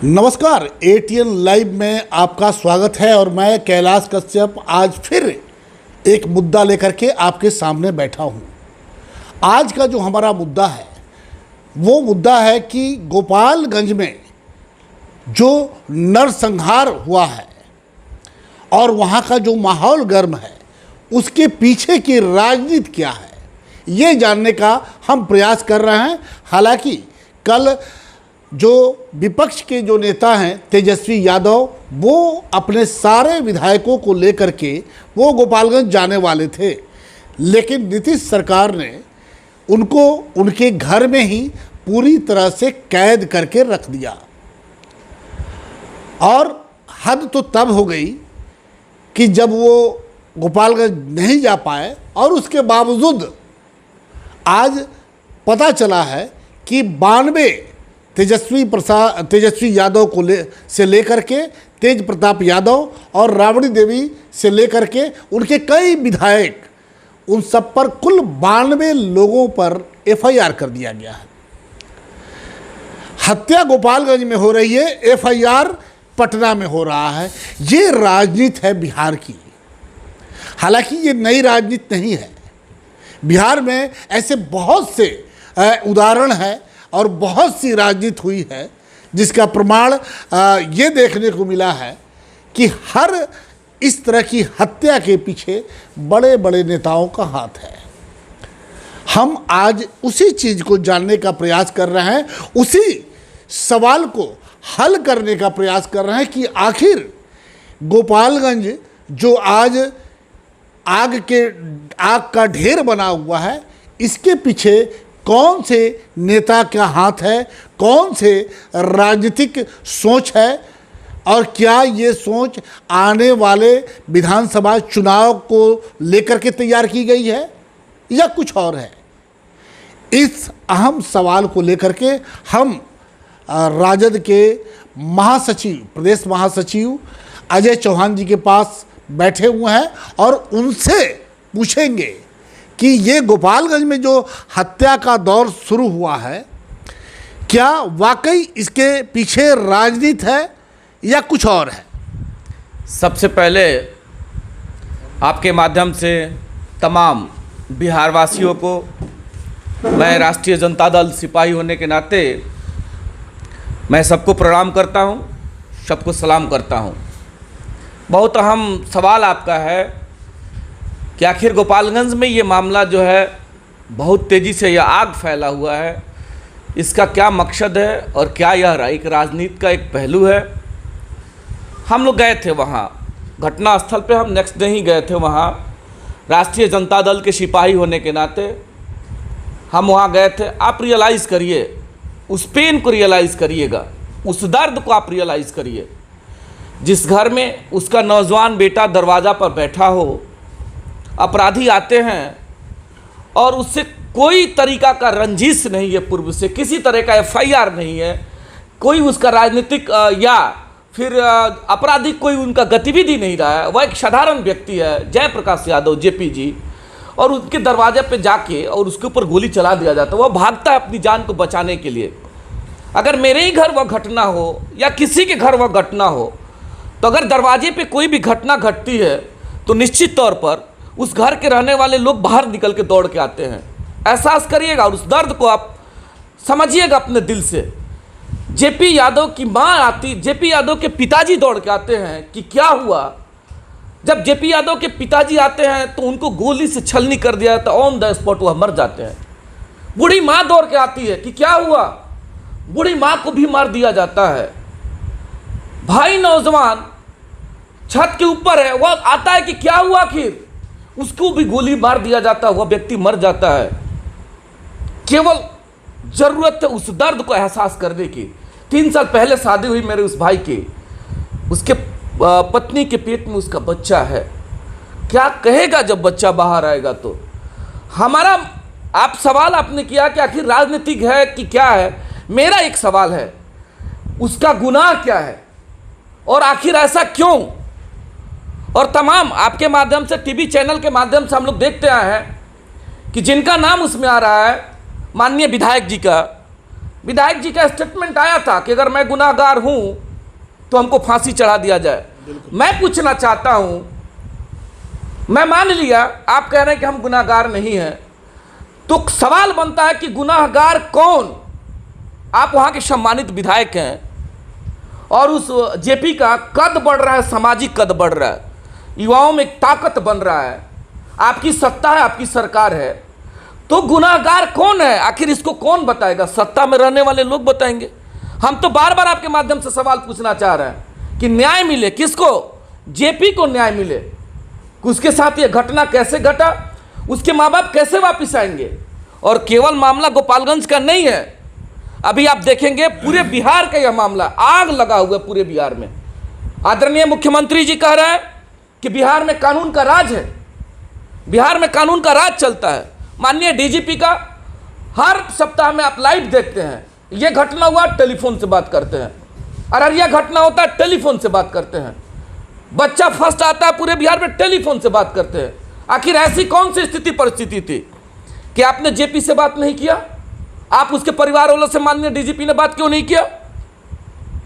नमस्कार, ATN live में आपका स्वागत है और मैं कैलाश कश्यप आज फिर एक मुद्दा लेकर के आपके सामने बैठा हूं। आज का जो हमारा मुद्दा है वो मुद्दा है कि गोपालगंज में जो नरसंहार हुआ है और वहां का जो माहौल गर्म है उसके पीछे की राजनीति क्या है, ये जानने का हम प्रयास कर रहे हैं। हालांकि कल जो विपक्ष के जो नेता हैं तेजस्वी यादव, वो अपने सारे विधायकों को लेकर के वो गोपालगंज जाने वाले थे, लेकिन नीतीश सरकार ने उनको उनके घर में ही पूरी तरह से कैद करके रख दिया। और हद तो तब हो गई कि जब वो गोपालगंज नहीं जा पाए और उसके बावजूद आज पता चला है कि 92 तेजस्वी यादव को से लेकर के तेज प्रताप यादव और राबड़ी देवी से लेकर के उनके कई विधायक, उन सब पर कुल 92 लोगों पर एफआईआर कर दिया गया है। हत्या गोपालगंज में हो रही है, एफआईआर पटना में हो रहा है। ये राजनीति है बिहार की। हालांकि ये नई राजनीति नहीं है। बिहार में ऐसे बहुत से उदाहरण हैं और बहुत सी राजनीति हुई है जिसका प्रमाण ये देखने को मिला है कि हर इस तरह की हत्या के पीछे बड़े बड़े नेताओं का हाथ है। हम आज उसी चीज़ को जानने का प्रयास कर रहे हैं, उसी सवाल को हल करने का प्रयास कर रहे हैं कि आखिर गोपालगंज जो आज आग का ढेर बना हुआ है, इसके पीछे कौन से नेता का हाथ है, कौन से राजनीतिक सोच है और क्या ये सोच आने वाले विधानसभा चुनाव को लेकर के तैयार की गई है या कुछ और है। इस अहम सवाल को लेकर के हम राजद के महासचिव, प्रदेश महासचिव अजय चौहान जी के पास बैठे हुए हैं और उनसे पूछेंगे कि ये गोपालगंज में जो हत्या का दौर शुरू हुआ है, क्या वाकई इसके पीछे राजनीति है या कुछ और है। सबसे पहले आपके माध्यम से तमाम बिहार वासियों को मैं राष्ट्रीय जनता दल सिपाही होने के नाते मैं सबको प्रणाम करता हूं, सबको सलाम करता हूं। बहुत अहम सवाल आपका है कि आखिर गोपालगंज में ये मामला जो है बहुत तेज़ी से यह आग फैला हुआ है, इसका क्या मकसद है और क्या यह एक राजनीति का एक पहलू है। हम लोग गए थे वहाँ घटना स्थल पे, हम नेक्स्ट डे ही गए थे वहाँ। राष्ट्रीय जनता दल के सिपाही होने के नाते हम वहाँ गए थे। आप रियलाइज़ करिए, उस पेन को रियलाइज़ करिएगा, उस दर्द को आप रियलाइज़ करिए। जिस घर में उसका नौजवान बेटा दरवाज़ा पर बैठा हो, अपराधी आते हैं और उससे कोई तरीका का रंजिश नहीं है, पूर्व से किसी तरह का एफआईआर नहीं है, कोई उसका राजनीतिक या फिर आपराधिक कोई उनका गतिविधि नहीं रहा है। वह एक साधारण व्यक्ति है, जयप्रकाश यादव जेपी जी, और उसके दरवाजे पे जाके और उसके ऊपर गोली चला दिया जाता है। वह भागता है अपनी जान को बचाने के लिए। अगर मेरे ही घर वह घटना हो या किसी के घर वह घटना हो, तो अगर दरवाजे पे कोई भी घटना घटती है तो निश्चित तौर पर उस घर के रहने वाले लोग बाहर निकल के दौड़ के आते हैं। एहसास करिएगा और उस दर्द को आप समझिएगा अपने दिल से। जेपी यादव की मां आती, जेपी यादव के पिताजी दौड़ के आते हैं कि क्या हुआ। जब जेपी यादव के पिताजी आते हैं तो उनको गोली से छलनी कर दिया जाता, ऑन द स्पॉट वह मर जाते हैं। बूढ़ी माँ दौड़ के आती है कि क्या हुआ, बूढ़ी माँ को भी मार दिया जाता है। भाई नौजवान छत के ऊपर है, वह आता है कि क्या हुआ, आखिर उसको भी गोली मार दिया जाता है, वह व्यक्ति मर जाता है। केवल जरूरत है उस दर्द को एहसास करने की। 3 साल पहले शादी हुई मेरे उस भाई की, उसके पत्नी के पेट में उसका बच्चा है। क्या कहेगा जब बच्चा बाहर आएगा। तो हमारा आप सवाल आपने किया कि आखिर राजनीतिक है कि क्या है। मेरा एक सवाल है, उसका गुनाह क्या है और आखिर ऐसा क्यों। और तमाम आपके माध्यम से, टीवी चैनल के माध्यम से हम लोग देखते आए हैं कि जिनका नाम उसमें आ रहा है, माननीय विधायक जी का, विधायक जी का स्टेटमेंट आया था कि अगर मैं गुनाहगार हूं तो हमको फांसी चढ़ा दिया जाए। मैं पूछना चाहता हूं, मैं मान लिया आप कह रहे हैं कि हम गुनाहगार नहीं हैं, तो सवाल बनता है कि गुनाहगार कौन? आप वहां के सम्मानित विधायक हैं और उस जेपी का कद बढ़ रहा है, सामाजिक कद बढ़ रहा है, युवाओं में एक ताकत बन रहा है, आपकी सत्ता है, आपकी सरकार है, तो गुनाहगार कौन है? आखिर इसको कौन बताएगा? सत्ता में रहने वाले लोग बताएंगे। हम तो बार बार आपके माध्यम से सवाल पूछना चाह रहे हैं कि न्याय मिले किसको? जेपी को न्याय मिले। उसके साथ ये घटना कैसे घटा, उसके माँ बाप कैसे वापिस आएंगे? और केवल मामला गोपालगंज का नहीं है, अभी आप देखेंगे पूरे बिहार का यह मामला, आग लगा हुआ है पूरे बिहार में। आदरणीय मुख्यमंत्री जी कह रहे हैं कि बिहार में कानून का राज है, बिहार में कानून का राज चलता है। माननीय डीजीपी का हर सप्ताह में आप लाइव देखते हैं, यह घटना हुआ टेलीफोन से बात करते हैं, अररिया घटना होता है टेलीफोन से बात करते हैं, बच्चा फर्स्ट आता है पूरे बिहार में टेलीफोन से बात करते हैं। आखिर ऐसी कौन सी स्थिति परिस्थिति थी कि आपने जेपी से बात नहीं किया? आप उसके परिवार वालों से माननीय डीजीपी ने बात क्यों नहीं किया?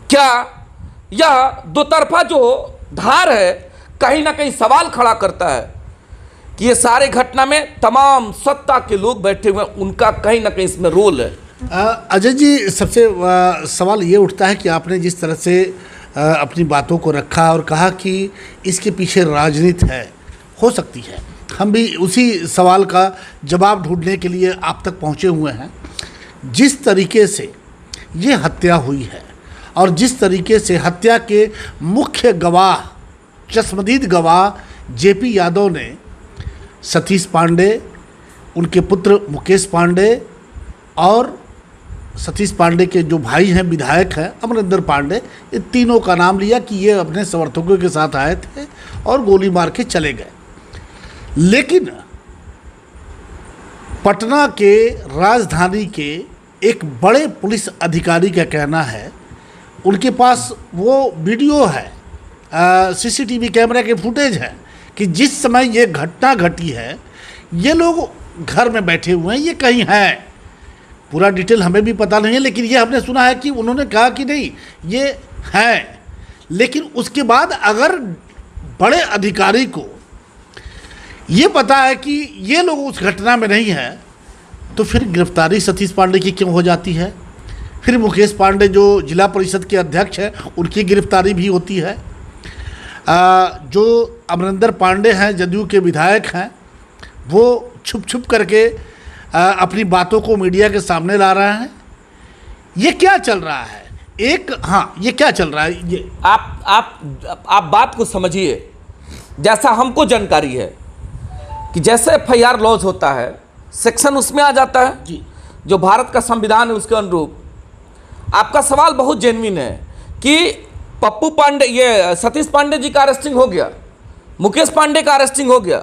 क्या यह दो तरफा जो धार है कहीं ना कहीं सवाल खड़ा करता है कि ये सारे घटना में तमाम सत्ता के लोग बैठे हुए हैं, उनका कहीं ना कहीं इसमें रोल है। अजय जी, सबसे सवाल ये उठता है कि आपने जिस तरह से अपनी बातों को रखा और कहा कि इसके पीछे राजनीति है, हो सकती है, हम भी उसी सवाल का जवाब ढूंढने के लिए आप तक पहुंचे हुए हैं। जिस तरीके से ये हत्या हुई है और जिस तरीके से हत्या के मुख्य गवाह, चश्मदीद गवाह जेपी यादव ने सतीश पांडे, उनके पुत्र मुकेश पांडे और सतीश पांडे के जो भाई हैं विधायक हैं अमरिंदर पांडे, ये तीनों का नाम लिया कि ये अपने समर्थकों के साथ आए थे और गोली मार के चले गए। लेकिन पटना के राजधानी के एक बड़े पुलिस अधिकारी का कहना है, उनके पास वो वीडियो है, सीसीटीवी कैमरा के फुटेज है कि जिस समय ये घटना घटी है ये लोग घर में बैठे हुए हैं, ये कहीं है, पूरा डिटेल हमें भी पता नहीं है, लेकिन ये हमने सुना है कि उन्होंने कहा कि नहीं ये है। लेकिन उसके बाद अगर बड़े अधिकारी को ये पता है कि ये लोग उस घटना में नहीं है, तो फिर गिरफ्तारी सतीश पांडे की क्यों हो जाती है? फिर मुकेश पांडे जो जिला परिषद के अध्यक्ष हैं उनकी गिरफ्तारी भी होती है। जो अमरिंदर पांडे हैं, जदयू के विधायक हैं, वो छुप छुप करके अपनी बातों को मीडिया के सामने ला रहे हैं। ये क्या चल रहा है? ये क्या चल रहा है? ये आप बात को समझिए। जैसा हमको जानकारी है कि जैसे एफआईआर लॉज होता है, सेक्शन उसमें आ जाता है जी, जो भारत का संविधान है उसके अनुरूप। आपका सवाल बहुत जेन्युइन है कि पप्पू पांडे, ये सतीश पांडे जी का अरेस्टिंग हो गया, मुकेश पांडे का अरेस्टिंग हो गया,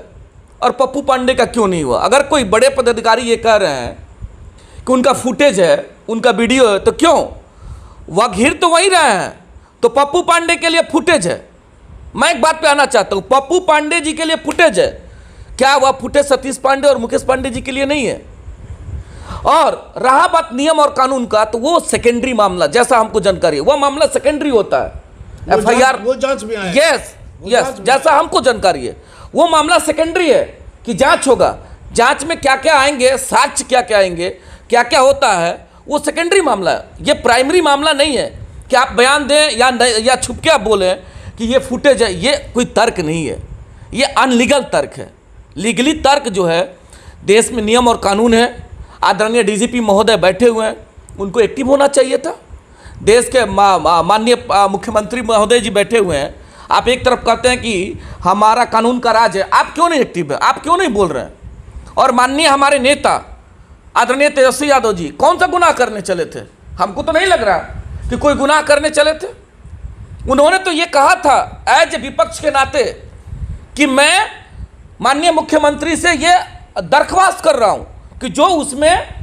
और पप्पू पांडे का क्यों नहीं हुआ? अगर कोई बड़े पदाधिकारी ये कह रहे हैं कि उनका फुटेज है, उनका वीडियो है, तो क्यों? वह घिर तो वही रहे हैं, तो पप्पू पांडे के लिए फुटेज है। मैं एक बात पे आना चाहता हूँ, पप्पू पांडे जी के लिए फुटेज है, क्या वह फुटेज सतीश पांडे और मुकेश पांडे जी के लिए नहीं है? और रहा बात नियम और कानून का, तो वो सेकेंडरी मामला, जैसा हमको जानकारी है, वो मामला सेकेंडरी होता है। एफआईआर वो जांच में आया। यस, जैसा हमको जानकारी है वो मामला सेकेंडरी है कि जांच होगा, जांच में क्या क्या आएंगे, साक्ष्य क्या क्या आएंगे, क्या क्या होता है, वो सेकेंडरी मामला है। ये प्राइमरी मामला नहीं है कि आप बयान दें या छुप के आप बोलें कि ये फुटेज है। ये कोई तर्क नहीं है, ये अनलीगल तर्क है। लीगली तर्क जो है, देश में नियम और कानून है। आदरणीय डीजीपी महोदय बैठे हुए हैं, उनको एक्टिव होना चाहिए था। देश के माननीय मुख्यमंत्री महोदय जी बैठे हुए हैं, आप एक तरफ कहते हैं कि हमारा कानून का राज है, आप क्यों नहीं एक्टिव है? आप क्यों नहीं बोल रहे हैं? और माननीय हमारे नेता आदरणीय तेजस्वी यादव जी कौन सा गुनाह करने चले थे? हमको तो नहीं लग रहा कि कोई गुनाह करने चले थे। उन्होंने तो ये कहा था एज विपक्ष के नाते कि मैं माननीय मुख्यमंत्री से ये दरख्वास्त कर रहा हूं कि जो उसमें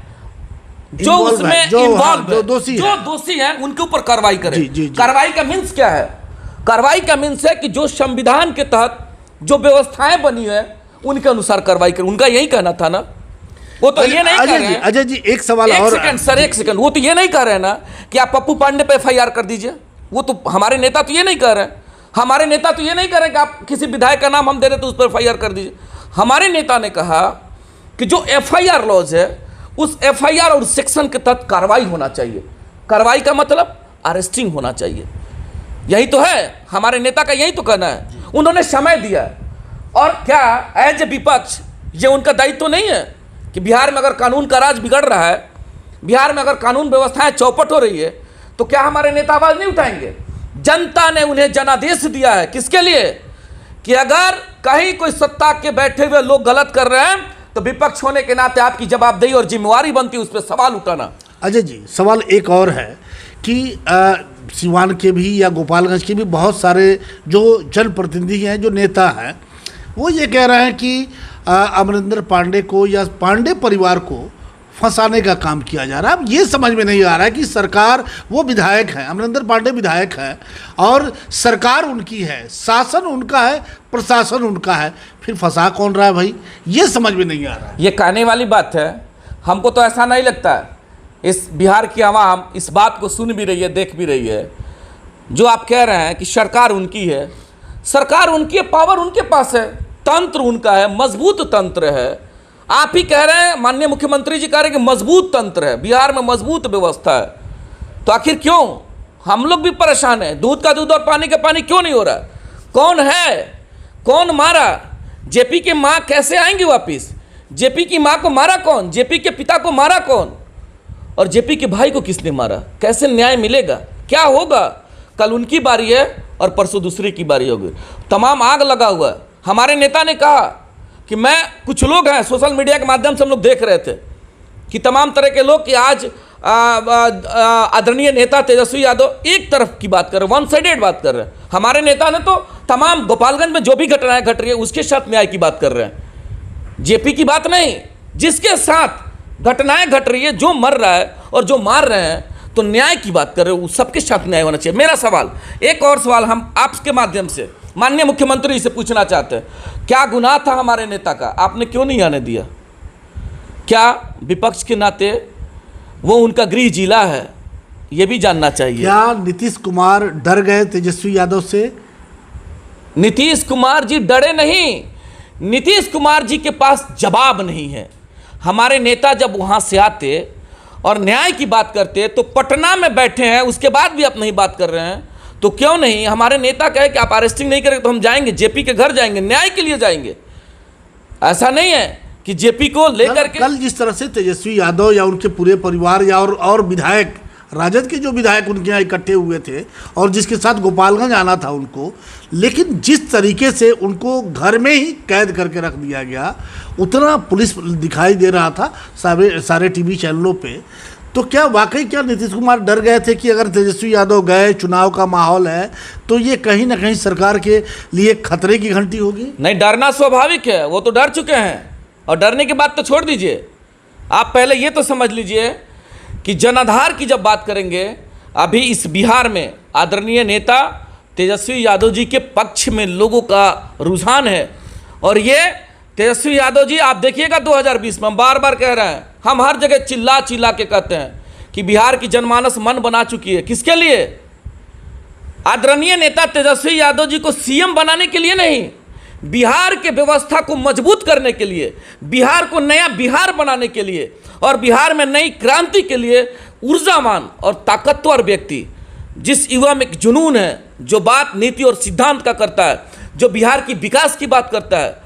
इन्वॉल्व जो दोषी हैं उनके ऊपर कार्रवाई करें। जी, जी, जी। कार्रवाई का मीन्स क्या है? कार्रवाई का मीन्स है कि जो संविधान के तहत जो व्यवस्थाएं बनी है उनके अनुसार कार्रवाई करें। उनका यही कहना था ना वो तो ये नहीं कह रहे हैं। अजय जी एक सवाल एक और सेकंड सर, एक सेकंड, वो तो ये नहीं कह रहे हैं ना कि आप पप्पू पांडे पे एफआईआर कर दीजिए। वो तो हमारे नेता तो ये नहीं कह रहे हैं। हमारे नेता तो ये नहीं कह रहे कि आप किसी विधायक का नाम हम दे रहे तो उस पर एफआईआर कर दीजिए। हमारे नेता ने कहा कि जो एफआईआर लॉज है उस एफआईआर और सेक्शन के तहत कार्रवाई होना चाहिए। कार्रवाई का मतलब अरेस्टिंग होना चाहिए। यही तो है हमारे नेता का, यही तो कहना है। उन्होंने समय दिया और क्या एज ए विपक्ष ये उनका दायित्व तो नहीं है कि बिहार में अगर कानून का राज बिगड़ रहा है, बिहार में अगर कानून व्यवस्थाएं चौपट हो रही है, तो क्या हमारे नेता आवाज नहीं उठाएंगे? जनता ने उन्हें जनादेश दिया है किसके लिए? कि अगर कहीं कोई सत्ता के बैठे हुए लोग गलत कर रहे हैं तो विपक्ष होने के नाते आपकी जवाबदेही और जिम्मेवारी बनती है उस पर सवाल उठाना। अजय जी सवाल एक और है कि सिवान के भी या गोपालगंज के भी बहुत सारे जो जनप्रतिनिधि हैं, जो नेता हैं, वो ये कह रहे हैं कि अमरिंदर पांडे को या पांडे परिवार को फंसाने का काम किया जा रहा है। अब ये समझ में नहीं आ रहा है कि सरकार, वो विधायक हैं, अमरिंदर पांडे विधायक हैं और सरकार उनकी है, शासन उनका है, प्रशासन उनका है, फिर फंसा कौन रहा है भाई? ये समझ में नहीं आ रहा है। ये कहने वाली बात है। हमको तो ऐसा नहीं लगता है। इस बिहार की आवाम इस बात को सुन भी रही है, देख भी रही है। जो आप कह रहे हैं कि सरकार उनकी है, सरकार उनकी है, पावर उनके पास है, तंत्र उनका है, मजबूत तंत्र है। आप ही कह रहे हैं, माननीय मुख्यमंत्री जी कह रहे हैं कि मजबूत तंत्र है, बिहार में मजबूत व्यवस्था है। तो आखिर क्यों हम लोग भी परेशान हैं? दूध का दूध और पानी का पानी क्यों नहीं हो रहा? कौन है, कौन मारा? जेपी की माँ कैसे आएंगी वापिस? जेपी की माँ को मारा कौन? जेपी के पिता को मारा कौन? और जेपी के भाई को किसने मारा? कैसे न्याय मिलेगा? क्या होगा? कल उनकी बारी है और परसों दूसरे की बारी होगी। तमाम आग लगा हुआ है। हमारे नेता ने कहा कि मैं, कुछ लोग हैं सोशल मीडिया के माध्यम से हम लोग देख रहे थे कि तमाम तरह के लोग कि आज आदरणीय नेता तेजस्वी यादव एक तरफ की बात कर रहे हैं, वन साइडेड बात कर रहे हैं। हमारे नेता ने तो तमाम गोपालगंज में जो भी घटनाएं घट रही है उसके साथ न्याय की बात कर रहे हैं, जेपी की बात नहीं। जिसके साथ घटनाएं घट रही है, जो मर रहा है और जो मार रहे हैं, तो न्याय की बात कर रहे हो, सबके साथ न्याय होना चाहिए। मेरा सवाल, एक और सवाल हम आपके माध्यम से माननीय मुख्यमंत्री से पूछना चाहते हैं, क्या गुनाह था हमारे नेता का? आपने क्यों नहीं आने दिया? क्या विपक्ष के नाते वो उनका गृह जिला है? ये भी जानना चाहिए। क्या नीतीश कुमार डर गए तेजस्वी यादव से? नीतीश कुमार जी डरे नहीं। नीतीश कुमार जी के पास जवाब नहीं है। हमारे नेता जब वहाँ से आते और न्याय की बात करते तो पटना में बैठे हैं, उसके बाद भी आप नहीं बात कर रहे हैं, तो क्यों नहीं हमारे नेता कहे कि आप अरेस्टिंग नहीं करेंगे तो हम जाएंगे, जेपी के घर जाएंगे, न्याय के लिए जाएंगे। ऐसा नहीं है कि जेपी को लेकर के कल जिस तरह से तेजस्वी यादव या उनके पूरे परिवार या और विधायक, राजद के जो विधायक उनके यहाँ इकट्ठे हुए थे और जिसके साथ गोपालगंज आना था उनको, लेकिन जिस तरीके से उनको घर में ही कैद करके रख दिया गया, उतना पुलिस दिखाई दे रहा था सारे टीवी चैनलों पे। तो क्या वाकई क्या नीतीश कुमार डर गए थे कि अगर तेजस्वी यादव गए, चुनाव का माहौल है, तो ये कहीं ना कहीं सरकार के लिए खतरे की घंटी होगी? नहीं, डरना स्वाभाविक है, वो तो डर चुके हैं। और डरने की बात तो छोड़ दीजिए, आप पहले ये तो समझ लीजिए कि जनाधार की जब बात करेंगे, अभी इस बिहार में आदरणीय नेता तेजस्वी यादव जी के पक्ष में लोगों का रुझान है। और ये तेजस्वी यादव जी आप देखिएगा 2020 में, हम बार बार कह रहे हैं, हम हर जगह चिल्ला चिल्ला के कहते हैं कि बिहार की जनमानस मन बना चुकी है। किसके लिए? आदरणीय नेता तेजस्वी यादव जी को सीएम बनाने के लिए नहीं, बिहार के व्यवस्था को मजबूत करने के लिए, बिहार को नया बिहार बनाने के लिए और बिहार में नई क्रांति के लिए ऊर्जावान और ताकतवर व्यक्ति, जिस युवा में एक जुनून है, जो बात नीति और सिद्धांत का करता है, जो बिहार की विकास की बात करता है,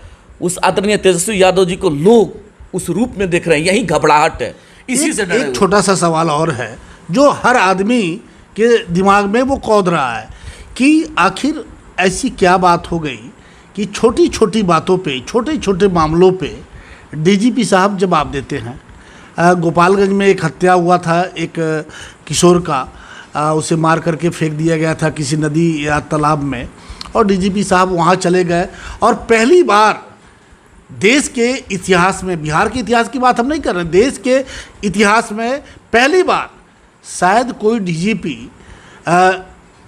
उस आदरणीय तेजस्वी यादव जी को लोग उस रूप में देख रहे हैं। यही घबराहट है, इसी से डरे। एक छोटा सा सवाल और है जो हर आदमी के दिमाग में वो कौध रहा है कि आखिर ऐसी क्या बात हो गई कि छोटी छोटी बातों पे, छोटे छोटे मामलों पे डीजीपी साहब जवाब देते हैं। गोपालगंज में एक हत्या हुआ था एक किशोर का, उसे मार करके फेंक दिया गया था किसी नदी या तालाब में, और डीजीपी साहब वहाँ चले गए और पहली बार देश के इतिहास में, बिहार के इतिहास की बात हम नहीं कर रहे, देश के इतिहास में पहली बार शायद कोई डीजीपी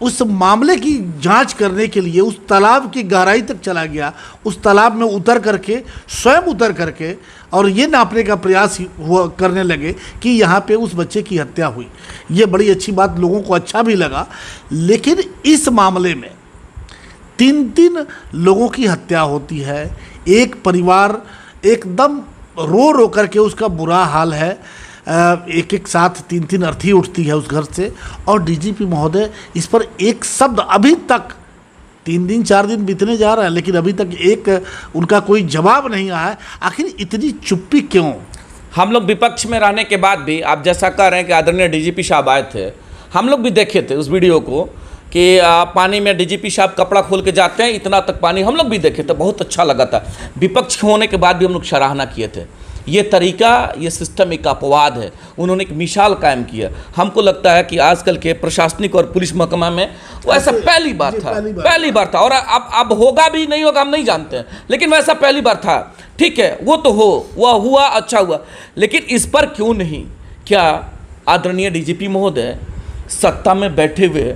उस मामले की जांच करने के लिए उस तालाब की गहराई तक चला गया, उस तालाब में उतर करके, स्वयं उतर करके, और ये नापने का प्रयास हुआ करने लगे कि यहाँ पे उस बच्चे की हत्या हुई। ये बड़ी अच्छी बात, लोगों को अच्छा भी लगा। लेकिन इस मामले में 3 लोगों की हत्या होती है, एक परिवार एकदम रो रो करके उसका बुरा हाल है, एक एक साथ 3 अर्थी उठती है उस घर से, और डीजीपी महोदय इस पर एक शब्द अभी तक 3 दिन 4 दिन बीतने जा रहा है, लेकिन अभी तक एक उनका कोई जवाब नहीं आया है। आखिर इतनी चुप्पी क्यों? हम लोग विपक्ष में रहने के बाद भी, आप जैसा कह रहे हैं कि आदरणीय डीजीपी साहब आए थे, हम लोग भी देखे थे उस वीडियो को कि पानी में डीजीपी साहब कपड़ा खोल के जाते हैं, इतना तक पानी हम लोग भी देखे थे, बहुत अच्छा लगा था। विपक्ष होने के बाद भी हम लोग सराहना किए थे। ये तरीका, ये सिस्टम एक अपवाद है, उन्होंने एक मिसाल कायम किया। हमको लगता है कि आजकल के प्रशासनिक और पुलिस महकमा में वो ऐसा पहली बार था, और अब होगा भी नहीं होगा हम नहीं जानते हैं, लेकिन वैसा पहली बार था। ठीक है, वो तो वह हुआ, अच्छा हुआ, लेकिन इस पर क्यों नहीं? क्या आदरणीय डीजीपी महोदय सत्ता में बैठे हुए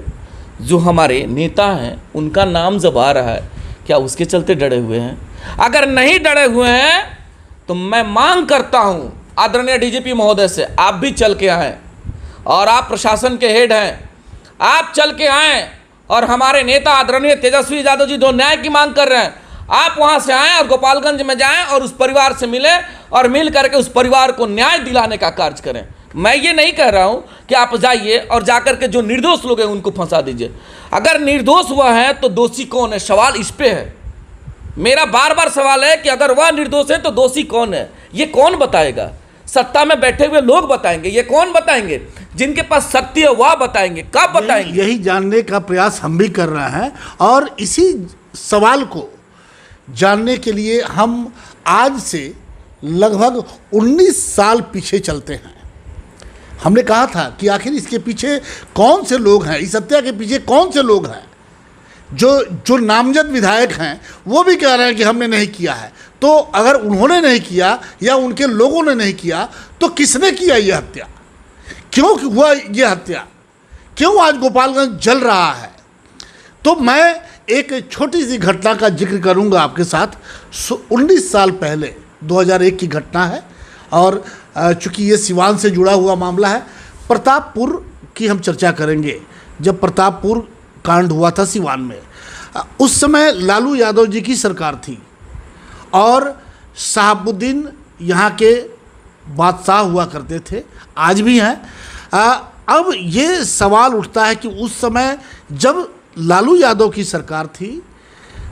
जो हमारे नेता हैं उनका नाम जब आ रहा है, क्या उसके चलते डरे हुए हैं? अगर नहीं डरे हुए हैं तो मैं मांग करता हूं आदरणीय डीजीपी महोदय से, आप भी चल के आएँ, और आप प्रशासन के हेड हैं, आप चल के आएँ, और हमारे नेता आदरणीय तेजस्वी यादव जी जो न्याय की मांग कर रहे हैं, आप वहां से आएँ और गोपालगंज में जाएं और उस परिवार से मिलें, और मिल करके उस परिवार को न्याय दिलाने का कार्य करें। मैं ये नहीं कह रहा हूं कि आप जाइए और जाकर के जो निर्दोष लोग हैं उनको फंसा दीजिए। अगर निर्दोष हुआ है तो दोषी कौन है, सवाल इस पे है। मेरा बार बार सवाल है कि अगर वह निर्दोष है तो दोषी कौन है? ये कौन बताएगा? सत्ता में बैठे हुए लोग बताएंगे। ये कौन बताएंगे? जिनके पास शक्ति है वह बताएंगे। कब बताएंगे? यही जानने का प्रयास हम भी कर रहे हैं, और इसी सवाल को जानने के लिए हम आज से लगभग 19 साल पीछे चलते हैं। हमने कहा था कि आखिर इसके पीछे कौन से लोग हैं, इस हत्या के पीछे कौन से लोग हैं। जो नामजद विधायक हैं वो भी कह रहे हैं कि हमने नहीं किया है। तो अगर उन्होंने नहीं किया या उनके लोगों ने नहीं किया तो किसने किया ये हत्या? क्यों हुआ ये हत्या? क्यों आज गोपालगंज जल रहा है? तो मैं एक छोटी सी घटना का जिक्र करूंगा आपके साथ। 19 साल पहले 2001 की घटना है, और चूँकि ये सिवान से जुड़ा हुआ मामला है, प्रतापपुर की हम चर्चा करेंगे। जब प्रतापपुर कांड हुआ था सिवान में, उस समय लालू यादव जी की सरकार थी, और शहाबुद्दीन यहाँ के बादशाह हुआ करते थे, आज भी हैं। अब ये सवाल उठता है कि उस समय जब लालू यादव की सरकार थी,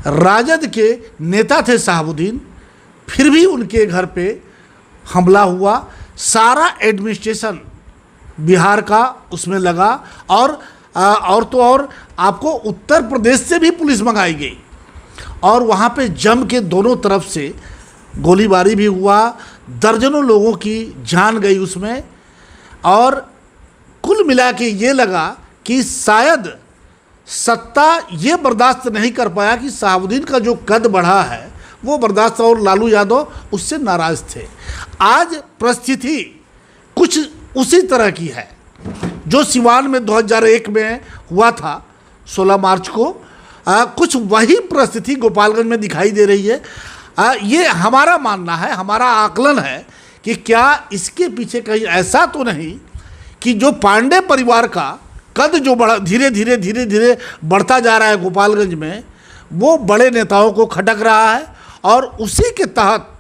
राजद के नेता थे शहाबुद्दीन, फिर भी उनके घर पे हमला हुआ, सारा एडमिनिस्ट्रेशन बिहार का उसमें लगा, और तो और आपको उत्तर प्रदेश से भी पुलिस मंगाई गई, और वहाँ पे जम के दोनों तरफ से गोलीबारी भी हुआ, दर्जनों लोगों की जान गई उसमें। और कुल मिला के ये लगा कि शायद सत्ता ये बर्दाश्त नहीं कर पाया कि शहाबुद्दीन का जो कद बढ़ा है वो बर्दाश्त, और लालू यादव उससे नाराज़ थे। आज परिस्थिति कुछ उसी तरह की है जो सिवान में 2001 में हुआ था 16 मार्च को। कुछ वही परिस्थिति गोपालगंज में दिखाई दे रही है। ये हमारा मानना है, हमारा आकलन है कि क्या इसके पीछे कहीं ऐसा तो नहीं कि जो पांडे परिवार का कद जो बड़ा धीरे धीरे बढ़ता जा रहा है गोपालगंज में, वो बड़े नेताओं को खटक रहा है, और उसी के तहत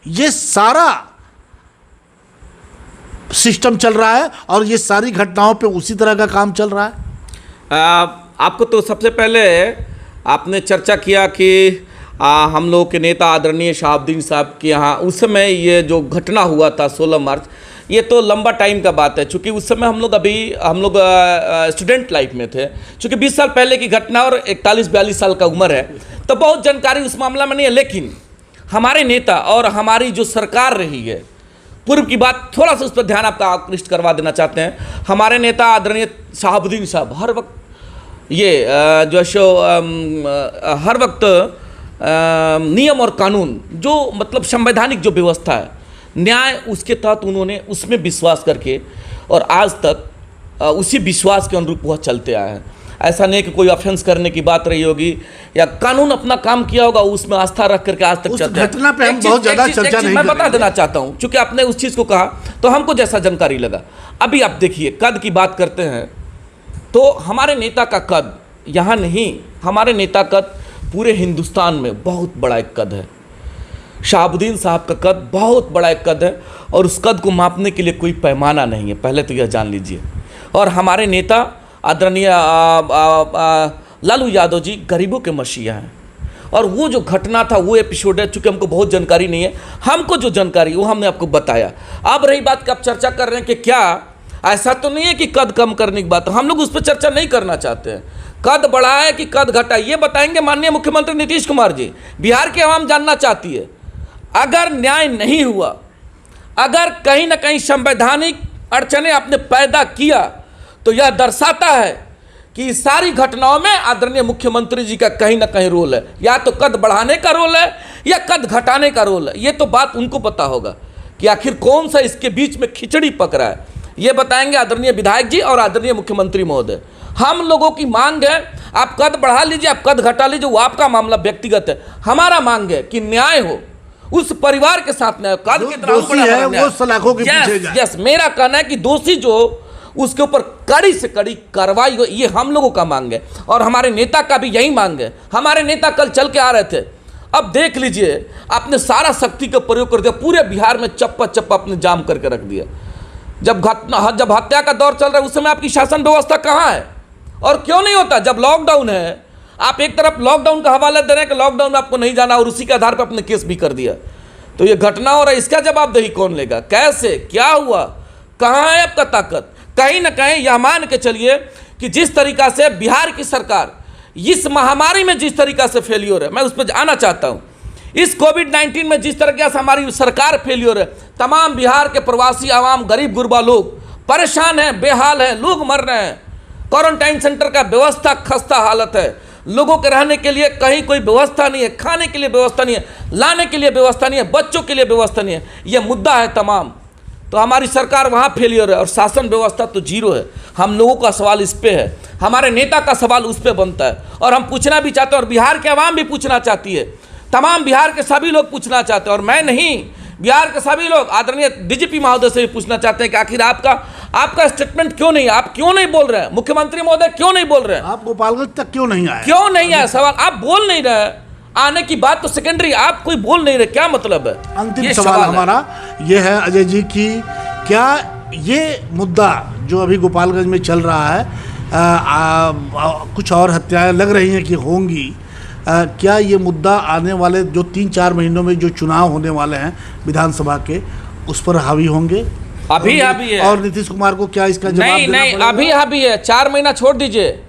ये सारा सिस्टम चल रहा है, और ये सारी घटनाओं पे उसी तरह का काम चल रहा है। आपको तो सबसे पहले आपने चर्चा किया कि हम लोग के नेता आदरणीय शहाबुद्दीन साहब के यहाँ उस समय ये जो घटना हुआ था 16 मार्च, ये तो लंबा टाइम का बात है, चूँकि उस समय हम लोग स्टूडेंट लाइफ में थे। चूँकि 20 साल पहले की घटना और 41-42 साल का उम्र है, तो बहुत जानकारी उस मामला में नहीं है। लेकिन हमारे नेता और हमारी जो सरकार रही है, पूर्व की बात थोड़ा सा उस पर ध्यान आपका आकृष्ट करवा देना चाहते हैं। हमारे नेता आदरणीय शहाबुद्दीन साहब हर वक्त ये जो शो हर वक्त नियम और कानून, जो मतलब संवैधानिक जो व्यवस्था है, न्याय, उसके तहत उन्होंने उसमें विश्वास करके और आज तक उसी विश्वास के अनुरूप वह चलते आए हैं। ऐसा नहीं कि कोई ऑफेंस करने की बात रही होगी या कानून अपना काम किया होगा, उसमें आस्था रख करके आज तक उस चलता है। घटना पे हम बहुत ज्यादा चर्चा नहीं मैं कर बता रहे देना चाहता हूं, चूंकि आपने उस चीज को कहा तो हमको जैसा जानकारी लगा। अभी आप देखिए, कद की बात करते हैं तो हमारे नेता का कद यहाँ नहीं, हमारे नेता कद पूरे हिंदुस्तान में बहुत बड़ा एक कद है। शहाबुद्दीन साहब का कद बहुत बड़ा एक कद है और उस कद को मापने के लिए कोई पैमाना नहीं है, पहले तो यह जान लीजिए। और हमारे नेता आदरणीय लालू यादव जी गरीबों के मसीहा हैं और वो जो घटना था वो एपिसोड है, चूँकि हमको बहुत जानकारी नहीं है, हमको जो जानकारी वो हमने आपको बताया। अब रही बात कि आप चर्चा कर रहे हैं कि क्या ऐसा तो नहीं है कि कद कम करने की बात, हम लोग उस पर चर्चा नहीं करना चाहते हैं। कद बढ़ाए कि कद घटाए ये बताएंगे माननीय मुख्यमंत्री नीतीश कुमार जी। बिहार की आवाम जानना चाहती है, अगर न्याय नहीं हुआ, अगर कहीं ना कहीं संवैधानिक अड़चने आपने पैदा किया तो यह दर्शाता है कि इस सारी घटनाओं में आदरणीय मुख्यमंत्री जी का कहीं ना कहीं रोल है। या तो कद बढ़ाने का रोल है या कद घटाने का रोल है। ये तो बात उनको पता होगा कि आखिर कौन सा इसके बीच में खिचड़ी पक रहा है। ये बताएंगे आदरणीय विधायक जी और आदरणीय मुख्यमंत्री महोदय। हम लोगों की मांग है आप कद बढ़ा लीजिए, आप कद घटा लीजिए, वो आपका मामला व्यक्तिगत है। हमारा मांग है कि न्याय हो, उस परिवार के साथ न्याय। कद जो कितना दोषी है वो सलाखों के पीछे जाए। यस, मेरा कहना है कि दोषी जो उसके ऊपर कड़ी से कड़ी कार्रवाई हो, ये हम लोगों का मांग है और हमारे नेता का भी यही मांग है। हमारे नेता कल चल के आ रहे थे, अब देख लीजिए आपने सारा शक्ति का प्रयोग कर दिया, पूरे बिहार में चप्पा चप्पा आपने जाम करके रख दिया। जब हत्या का दौर चल रहा है उस समय आपकी शासन व्यवस्था कहाँ है और क्यों नहीं होता? जब लॉकडाउन है, आप एक तरफ लॉकडाउन का हवाला दे रहे हैं कि लॉकडाउन में आपको नहीं जाना और उसी के आधार पर आपने केस भी कर दिया। तो ये घटना हो रहा है, इसका जवाबदेही कौन लेगा? कैसे, क्या हुआ, कहाँ है आपका ताकत? कहीं ना कहीं यह मान के चलिए कि जिस तरीका से बिहार की सरकार इस महामारी में जिस तरीका से फेलियर है, मैं उस पर आना चाहता हूँ। इस कोविड-19 में जिस तरीके से हमारी सरकार फेलियर है, तमाम बिहार के प्रवासी आवाम, गरीब गुरबा लोग परेशान हैं, बेहाल हैं, लोग मर रहे हैं। क्वारंटाइन सेंटर का व्यवस्था खस्ता हालत है, लोगों के रहने के लिए कहीं कोई व्यवस्था नहीं है, खाने के लिए व्यवस्था नहीं है, लाने के लिए व्यवस्था नहीं है, बच्चों के लिए व्यवस्था नहीं है। ये मुद्दा है तमाम। तो हमारी सरकार वहाँ फेलियर है और शासन व्यवस्था तो जीरो है। हम लोगों का सवाल इस पे है, हमारे नेता का सवाल उस पे बनता है और हम पूछना भी चाहते हैं और बिहार के आवाम भी पूछना चाहती है, तमाम बिहार के सभी लोग पूछना चाहते हैं। और मैं नहीं, बिहार के सभी लोग आदरणीय डीजीपी महोदय से भी पूछना चाहते हैं कि आखिर आपका स्टेटमेंट क्यों नहीं है? आप क्यों नहीं बोल रहे हैं? मुख्यमंत्री महोदय क्यों नहीं बोल रहे हैं? आप गोपालगंज तक क्यों नहीं आए? क्यों नहीं आया? सवाल आप बोल नहीं रहे, आने की बात तो सेकेंडरी, आप कोई बोल नहीं रहे, क्या मतलब है? अंतिम सवाल हमारा ये है अजय जी की, क्या ये मुद्दा जो अभी गोपालगंज में चल रहा है, कुछ और हत्याएं लग रही हैं कि होंगी, क्या ये मुद्दा आने वाले जो 3-4 महीनों में जो चुनाव होने वाले हैं विधानसभा के, उस पर हावी होंगे? अभी है और नीतीश कुमार को क्या इसका जवाब नहीं देना पड़ेगा? अभी हावी है। 4 महीना छोड़ दीजिए,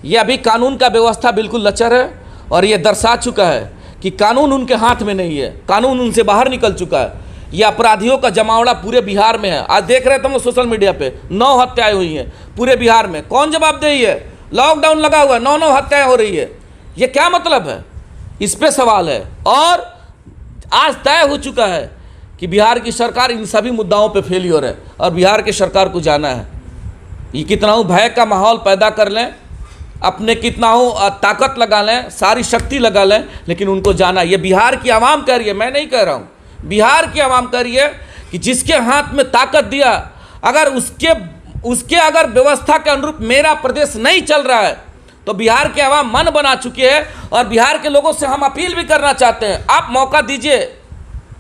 ये अभी कानून का व्यवस्था बिल्कुल लचर है और ये दर्शा चुका है कि कानून उनके हाथ में नहीं है, कानून उनसे बाहर निकल चुका है। ये अपराधियों का जमावड़ा पूरे बिहार में है। आज देख रहे थे हम सोशल मीडिया पे 9 हत्याएं हुई हैं पूरे बिहार में। कौन जवाबदेही है? लॉकडाउन लगा हुआ है, 9 हत्याएं हो रही है, ये क्या मतलब है? इस पे सवाल है। और आज तय हो चुका है कि बिहार की सरकार इन सभी मुद्दाओं पे फेलियर है और बिहार की सरकार को जाना है। ये कितना हो भय का माहौल पैदा कर लें, अपने कितना हो ताकत लगा लें, सारी शक्ति लगा लें, लेकिन उनको जाना। ये बिहार की आवाम कह रही है, मैं नहीं कह रहा हूँ, बिहार की आवाम कह रही है कि जिसके हाथ में ताकत दिया, अगर उसके अगर व्यवस्था के अनुरूप मेरा प्रदेश नहीं चल रहा है तो बिहार के आवाम मन बना चुकी है। और बिहार के लोगों से हम अपील भी करना चाहते हैं, आप मौका दीजिए,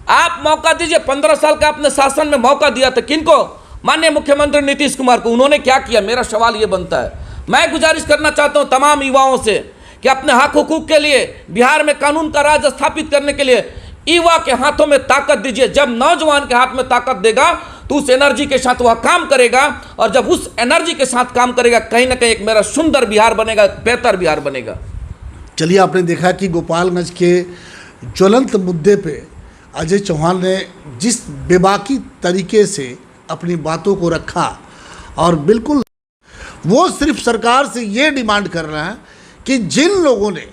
आप मौका दीजिए। 15 साल का अपने शासन में मौका दिया था, किनको? माननीय मुख्यमंत्री नीतीश कुमार को। उन्होंने क्या किया? मेरा सवाल ये बनता है। मैं गुजारिश करना चाहता हूं तमाम युवाओं से कि अपने हक हुकूक के लिए, बिहार में कानून का राज स्थापित करने के लिए युवा के हाथों में ताकत दीजिए। जब नौजवान के हाथ में ताकत देगा तो उस एनर्जी के साथ वह काम करेगा और जब उस एनर्जी के साथ काम करेगा, कहीं ना कहीं एक मेरा सुंदर बिहार बनेगा, बेहतर बिहार बनेगा। चलिए, आपने देखा कि गोपालगंज के ज्वलंत मुद्दे पे अजय चौहान ने जिस बेबाकी तरीके से अपनी बातों को रखा और बिल्कुल वो सिर्फ सरकार से ये डिमांड कर रहे हैं कि जिन लोगों ने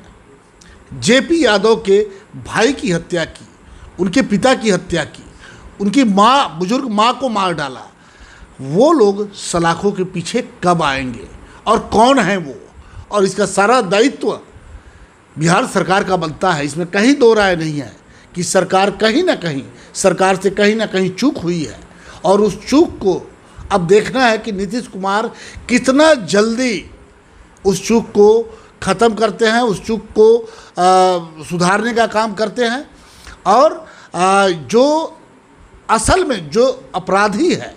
जेपी यादव के भाई की हत्या की, उनके पिता की हत्या की, उनकी माँ, बुजुर्ग माँ को मार डाला, वो लोग सलाखों के पीछे कब आएंगे और कौन हैं वो, और इसका सारा दायित्व बिहार सरकार का बनता है। इसमें कहीं दो राय नहीं है कि सरकार कहीं ना कहीं, सरकार से कहीं ना कहीं चूक हुई है और उस चूक को अब देखना है कि नीतीश कुमार कितना जल्दी उस चूक को ख़त्म करते हैं, उस चूक को सुधारने का काम करते हैं और जो असल में जो अपराधी है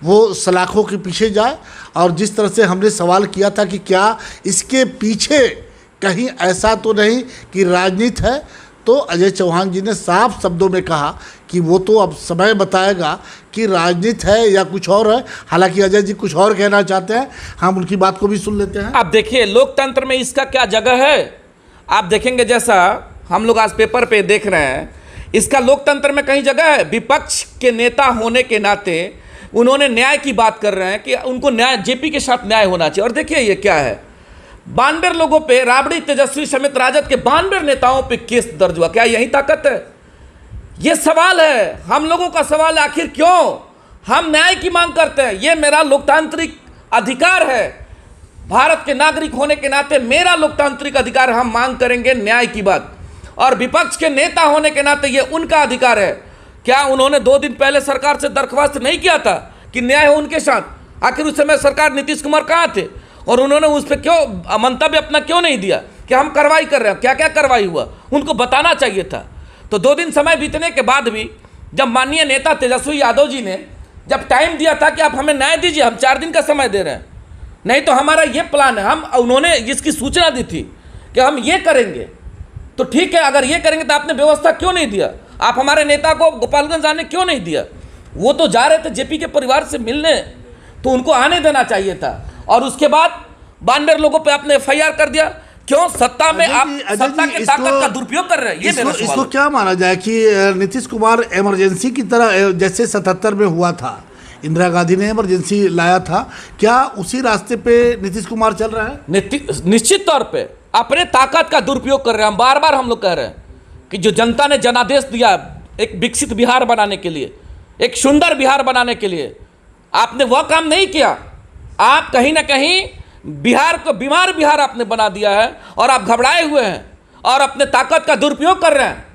वो सलाखों के पीछे जाए। और जिस तरह से हमने सवाल किया था कि क्या इसके पीछे कहीं ऐसा तो नहीं कि राजनीति है, तो अजय चौहान जी ने साफ शब्दों में कहा कि वो तो अब समय बताएगा कि राजनीति है या कुछ और है। हालांकि अजय जी कुछ और कहना चाहते हैं, हम उनकी बात को भी सुन लेते हैं। आप देखिए लोकतंत्र में इसका क्या जगह है। आप देखेंगे जैसा हम लोग आज पेपर पे देख रहे हैं, इसका लोकतंत्र में कहीं जगह है। विपक्ष के नेता होने के नाते उन्होंने न्याय की बात कर रहे हैं कि उनको न्याय, जेपी के साथ न्याय होना चाहिए। और देखिए ये क्या है, 92 लोगों पे, राबड़ी तेजस्वी समेत राजद के 92 नेताओं पे केस दर्ज हुआ। क्या यही ताकत है? ये सवाल है, हम लोगों का सवाल है, आखिर क्यों हम न्याय की मांग करते हैं? ये मेरा लोकतांत्रिक अधिकार है, भारत के नागरिक होने के नाते मेरा लोकतांत्रिक अधिकार, हम मांग करेंगे न्याय की बात। और विपक्ष के नेता होने के नाते ये उनका अधिकार है। क्या उन्होंने 2 दिन पहले सरकार से दरख्वास्त नहीं किया था कि न्याय हो उनके साथ? आखिर उस समय सरकार नीतीश कुमार कहाँ थे और उन्होंने उस पर क्यों मंतव्य अपना क्यों नहीं दिया कि हम कार्रवाई कर रहे हैं? क्या क्या कार्रवाई हुआ उनको बताना चाहिए था। तो 2 दिन समय बीतने के बाद भी जब माननीय नेता तेजस्वी यादव जी ने जब टाइम दिया था कि आप हमें न्याय दीजिए, हम 4 दिन का समय दे रहे हैं, नहीं तो हमारा ये प्लान है, उन्होंने जिसकी सूचना दी थी कि हम ये करेंगे, तो ठीक है, अगर ये करेंगे तो आपने व्यवस्था क्यों नहीं दिया? आप हमारे नेता को गोपालगंज आने क्यों नहीं दिया? वो तो जा रहे थे जेपी के परिवार से मिलने, तो उनको आने देना चाहिए था। और उसके बाद 92 लोगों पे आपने FIR कर दिया। क्यों? सत्ता में आप सत्ता के ताकत का दुरुपयोग कर रहे हैं। ये मेरा सवाल है। इसको क्या माना जाए कि नीतीश कुमार इमरजेंसी की तरह, जैसे 77 में हुआ था, इंदिरा गांधी ने इमरजेंसी लाया था, क्या उसी रास्ते पे नीतीश कुमार चल रहा है? निश्चित तौर पे अपने ताकत का दुरुपयोग कर रहे हैं। हम बार बार हम लोग कह रहे हैं कि जो जनता ने जनादेश दिया एक विकसित बिहार बनाने के लिए, एक सुंदर बिहार बनाने के लिए, आपने वह काम नहीं किया। आप कहीं ना कहीं बिहार को बीमार बिहार आपने बना दिया है और आप घबराए हुए हैं और अपने ताकत का दुरुपयोग कर रहे हैं।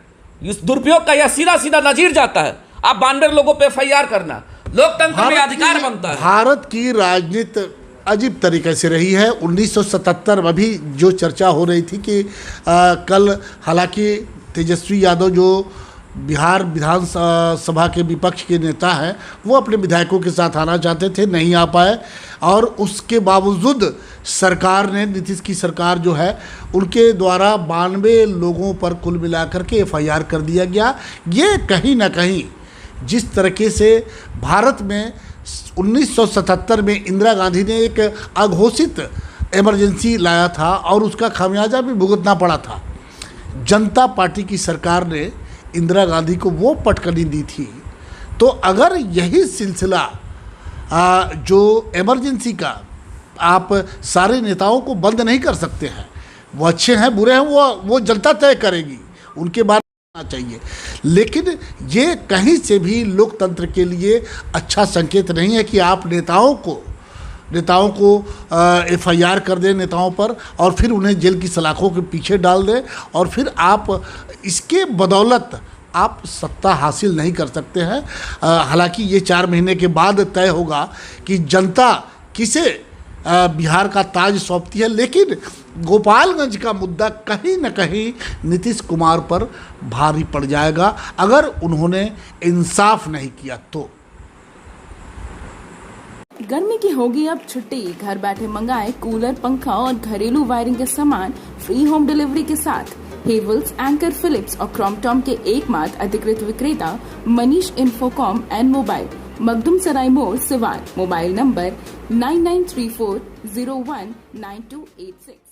इस दुरुपयोग का यह सीधा सीधा नजीर जाता है। आप 92 लोगों पे FIR करना लोकतंत्र में अधिकार बनता है। भारत की राजनीति अजीब तरीके से रही है। 1977 में भी जो चर्चा हो रही थी कि कल, हालांकि तेजस्वी यादव जो बिहार विधानसभा के विपक्ष के नेता हैं, वो अपने विधायकों के साथ आना चाहते थे, नहीं आ पाए और उसके बावजूद सरकार ने, नीतीश की सरकार जो है, उनके द्वारा 92 लोगों पर कुल मिलाकर के FIR कर दिया गया। ये कहीं ना कहीं जिस तरीके से भारत में 1977 में इंदिरा गांधी ने एक अघोषित इमरजेंसी लाया था और उसका खामियाजा भी भुगतना पड़ा था। जनता पार्टी की सरकार ने इंदिरा गांधी को वो पटकनी दी थी। तो अगर यही सिलसिला जो इमरजेंसी का, आप सारे नेताओं को बंद नहीं कर सकते हैं, वो अच्छे हैं बुरे हैं वो जनता तय करेगी, उनके बारे में चाहिए। लेकिन ये कहीं से भी लोकतंत्र के लिए अच्छा संकेत नहीं है कि आप नेताओं को FIR कर दें नेताओं पर और फिर उन्हें जेल की सलाखों के पीछे डाल दें और फिर आप इसके बदौलत आप सत्ता हासिल नहीं कर सकते हैं। हालांकि ये 4 महीने के बाद तय होगा कि जनता किसे बिहार का ताज सौंपती है। लेकिन गोपालगंज का मुद्दा कहीं न कहीं नीतीश कुमार पर भारी पड़ जाएगा अगर उन्होंने इंसाफ नहीं किया तो। गर्मी की होगी अब छुट्टी, घर बैठे मंगाए कूलर, पंखा और घरेलू वायरिंग के सामान फ्री होम डिलीवरी के साथ। हेवल्स, एंकर, फिलिप्स और क्रॉम्पटन के एकमात्र अधिकृत विक्रेता मनीष इन्फोकॉम एंड मोबाइल, मखदुम सराय मोड़, सिवान। Mobile number 9934019286।